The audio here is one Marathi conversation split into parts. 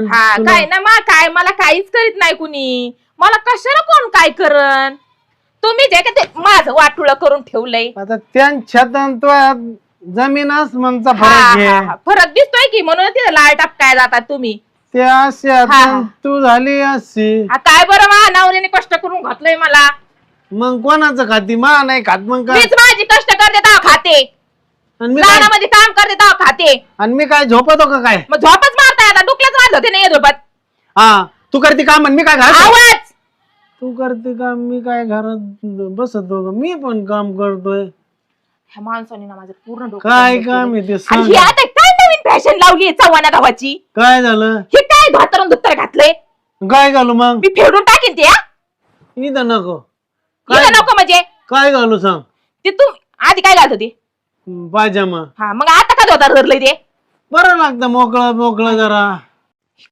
हा काय ना मा काय मला काहीच करीत नाही कुणी. मला कशाला कोण काय करन. तुम्ही जे का ते माझं वाटुळ करून ठेवलंय. आता त्यांच्यात आणि तो जमीन आसमानचा फरक आहे. फरक दिसतोय की म्हणून तिथे लाळ टाकाय जातात तुम्ही. ते अशी तू झाली अशी. काय बरं मा नवऱ्याने कष्ट करून घातलंय मला. मग कोणाचं खाती मा नाही खात मग काय. मीच माझी कष्ट करते तेव्हा खाते. रानामध्ये काम करते तेव्हा खाते. आणि मी काय झोपतो का काय. मग झोपच मारताय आता डुकल्याच मारत होते नाही झोपत. हा तू करते काम आणि मी काय घरात. आवाज तू करते काम मी काय घरात बसतो का. मी पण काम करतोय. ह्या माणसाने ना माझं पूर्ण डोकं काय काम आहे ते आणि सांग. ही आता काय नवीन फॅशन लावली चव्हाणा गावाची. काय झालं. हे काय धोतर धुत्तर घातलंय. काय घालू मग. मी फेडून टाकीन ते. इथं नको. इथं नको म्हणजे काय घालू सांग. ते तू आधी काय घालत होती. पायजामा. हा मग आता का धोतर धरलंय ते. बरं लागतं मोकळं मोकळं जरा.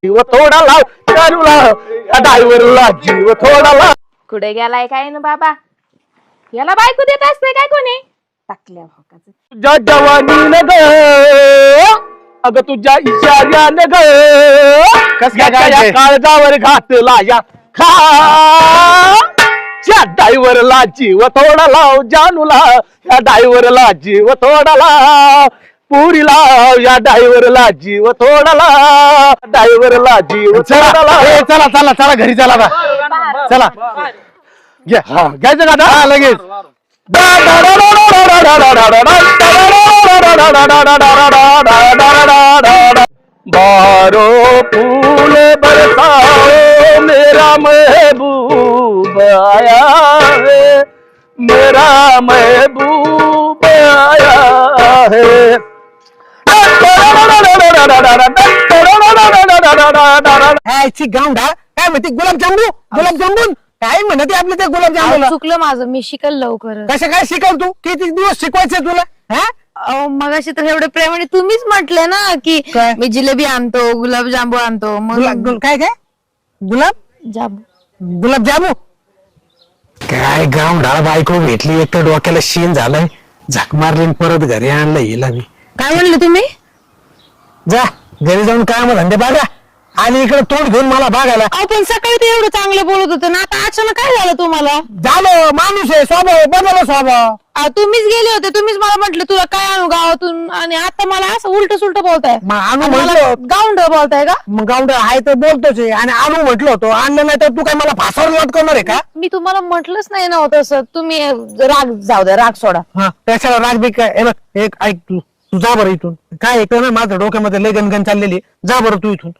जीव थोडा लाव चालू लाव ड्रायव्हरला जीव थोडा लाव. कुठे गेलाय काय ना बाबा. याला बायको देत असते काय कोणी. टाकल्या भाकाचं. तुझ्या जवानीनं ग अगं तुझ्या इशाऱ्यानं ग काय काळजावर घातला या खा ड्रायव्हरला जीव थोडा लाव जानूला या ड्रायव्हरला जीव थोडा लाव पुरी लाव या ड्रायव्हरला जीव थोडा लाव ड्रायव्हरला जीव थोडा लाव. चला चला चला घरी चला आता. चला घ्यायचं का आता लगेच. बारो फूल बरसाओ मेरा महबूब आया है मेरा महबूब आया है. गावडा काय म्हणते गुलाबजामुन काय म्हणते आपले ते गुलाबजामुन. चुकलं माझं मी शिकल लवकर. कसं काय शिकव तू किती दिवस शिकवायचं तुला. मगाशी तर एवढे प्रेमाने तुम्हीच म्हटले ना की काय? मी जिलेबी आणतो गुलाबजामू आणतो मग काय काय गुलाबजामू. काय गावडा बायको भेटली एक तर डोक्याला शीन झालंय. झक मारली परत घरी आणलं हिला मी. काय म्हणले तुम्ही. जा घरी जाऊन काम धंदे बघा आणि इकडे तोंड घेऊन मला बघायला. पण सकाळी ते एवढं चांगलं बोलत होतं ना आता अचानक काय झालं तुम्हाला. झालं माणूस आहे स्वभाव बदल स्वभाव. तुम्हीच गेले होते तुम्हीच मला म्हटलं तुला काय आणू गावातून आणि आता मला असं उलट सुलट बोलताय. मग आणू आणि मला म्हटलं गावंढळ बोलताय का. मग गावडे आहे तर बोलतोच आहे आणि आणू म्हटलं होतो आणलं नाही तर तू काय मला फासावर लटकवणार आहे का. मी तुम्हाला म्हटलंच नाही ना तसं तुम्ही राग जाऊ द्या राग सोडा. हा त्याच्याला राग बी काय. हे बघ एक ऐक तू जा बरं इथून. काय ऐकलं ना माझ्या डोक्यामध्ये लय गणगण चाललेली. जा बरं तू इथून.